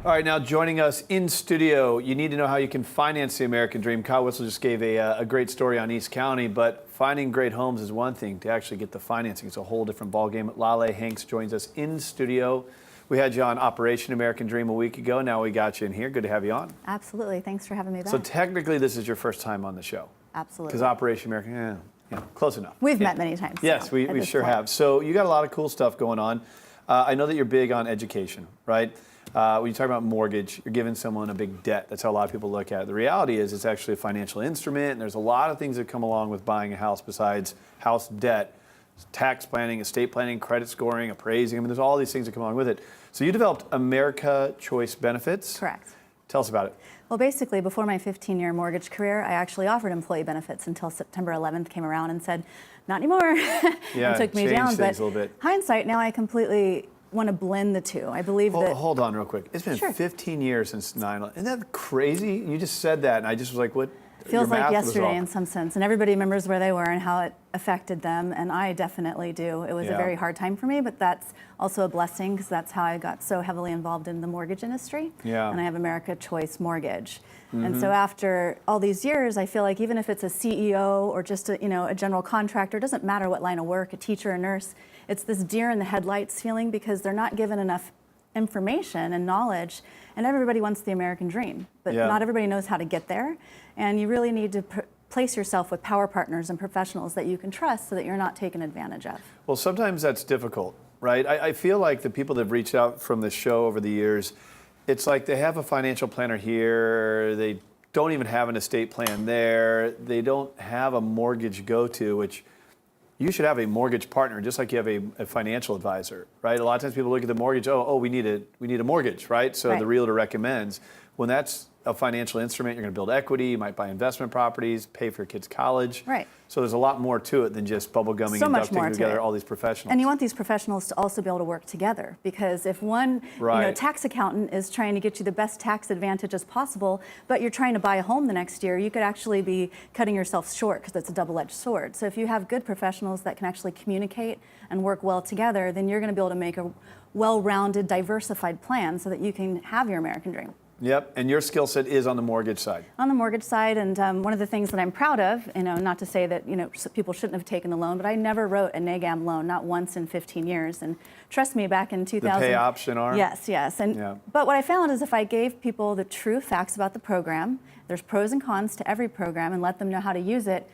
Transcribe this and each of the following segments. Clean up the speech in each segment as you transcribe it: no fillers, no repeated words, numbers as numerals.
All right, now joining us in studio, you need to know how you can finance the American dream. Kyle Whistle just gave a great story on East County, but finding great homes is one thing. To actually get the financing, it's a whole different ballgame. Laleh Hanks joins us in studio. We had you on Operation American Dream a week ago. Now we got you in here. Good to have you on. Absolutely. Thanks for having me back. So technically, this is your first time on the show. Absolutely. Because Operation American, close enough. We've met many times. Yes, we sure have. So you got a lot of cool stuff going on. I know that you're big on education, right? When you talk about mortgage, you're giving someone a big debt. That's how a lot of people look at it. The reality is it's actually a financial instrument, and there's a lot of things that come along with buying a house besides house debt. Tax planning, estate planning, credit scoring, appraising. I mean, there's all these things that come along with it. So you developed America Choice Benefits. Correct. Tell us about it. Well, basically, before my 15-year mortgage career, I actually offered employee benefits until September 11th came around and said, not anymore, and took me down. But a little bit. Hindsight, now I completely want to blend the two. I believe that... Hold on real quick. It's been 15 years since 9/11. Isn't that crazy? You just said that, and I just was like, what? Feels like yesterday in some sense, and everybody remembers where they were and how it affected them, and I definitely do. It was a very hard time for me, but that's also a blessing because that's how I got so heavily involved in the mortgage industry. Yeah. And I have America Choice Mortgage. And so after all these years, I feel like even if it's a CEO or just a general contractor, it doesn't matter what line of work, a teacher, a nurse, it's this deer in the headlights feeling because they're not given enough information and knowledge, and everybody wants the American dream, but not everybody knows how to get there, and you really need to place yourself with power partners and professionals that you can trust so that you're not taken advantage of. Well, sometimes that's difficult, right? I feel like the people that have reached out from this show over the years, it's like they have a financial planner here, they don't even have an estate plan there, they don't have a mortgage go-to, which you should have a mortgage partner, just like you have a financial advisor, right? A lot of times people look at the mortgage, we need a mortgage, right? So the realtor recommends. When that's a financial instrument, you're going to build equity, you might buy investment properties, pay for your kids' college. Right. So there's a lot more to it than just bubble gumming and ducting together all these professionals. And you want these professionals to also be able to work together, because if one tax accountant is trying to get you the best tax advantage as possible, but you're trying to buy a home the next year, you could actually be cutting yourself short because it's a double-edged sword. So if you have good professionals that can actually communicate and work well together, then you're going to be able to make a well-rounded, diversified plan so that you can have your American dream. Yep, and your skill set is on the mortgage side. On the mortgage side, and one of the things that I'm proud of, not to say that people shouldn't have taken a loan, but I never wrote a NAGAM loan, not once in 15 years. And trust me, back in 2000, the pay option arm. Yes. And but what I found is if I gave people the true facts about the program, there's pros and cons to every program, and let them know how to use it.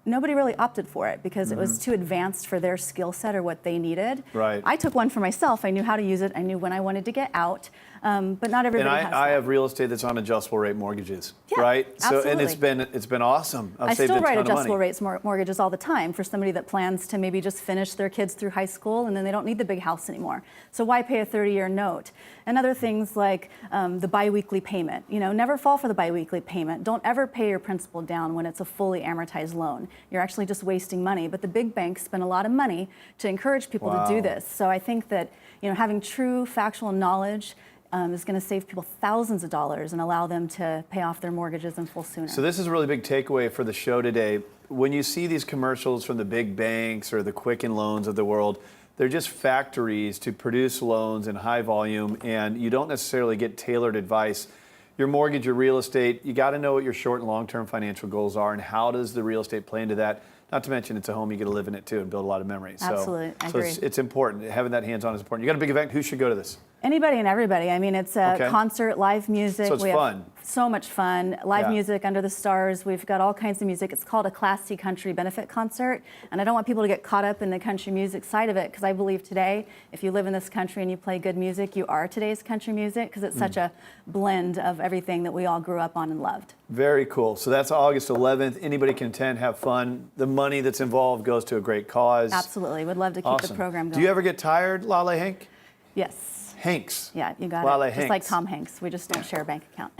Nobody really opted for it because it was too advanced for their skill set or what they needed. Right. I took one for myself. I knew how to use it. I knew when I wanted to get out, but not everybody has that. I have real estate that's on adjustable rate mortgages, yeah, right? Absolutely. So, and it's been awesome. I still write adjustable rates mortgages all the time for somebody that plans to maybe just finish their kids through high school and then they don't need the big house anymore. So why pay a 30-year note? And other things like the biweekly payment. Never fall for the biweekly payment. Don't ever pay your principal down when it's a fully amortized loan. You're actually just wasting money. But the big banks spend a lot of money to encourage people to do this. So I think that having true factual knowledge is going to save people thousands of dollars and allow them to pay off their mortgages in full sooner. So this is a really big takeaway for the show today. When you see these commercials from the big banks or the Quicken Loans of the world, they're just factories to produce loans in high volume, and you don't necessarily get tailored advice. Your mortgage, your real estate, you got to know what your short and long-term financial goals are, and how does the real estate play into that? Not to mention, it's a home you get to live in it too and build a lot of memories. Absolutely, I agree. It's important. Having that hands-on is important. You got a big event. Who should go to this? Anybody and everybody. I mean, it's a concert, live music. So it's fun. So much fun. Live music under the stars. We've got all kinds of music. It's called a Classy Country Benefit Concert. And I don't want people to get caught up in the country music side of it, because I believe today, if you live in this country and you play good music, you are today's country music, because it's such a blend of everything that we all grew up on and loved. Very cool. So that's August 11th. Anybody can attend, have fun. The money that's involved goes to a great cause. Absolutely. We'd love to keep the program going. Do you ever get tired, Laleh Hank? Yes. Hanks. Yeah, you got Laleh it. Just like Tom Hanks. We just don't share a bank account.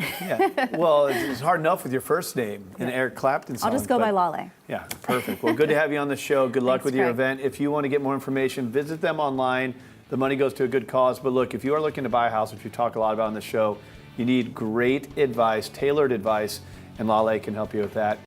Well, it's hard enough with your first name, an Eric Clapton song. I'll just go by Laleh. Yeah, perfect. Well, good to have you on the show. Good luck with your event. If you want to get more information, visit them online. The money goes to a good cause. But look, if you are looking to buy a house, which we talk a lot about on the show, you need great advice, tailored advice, and Laleh can help you with that.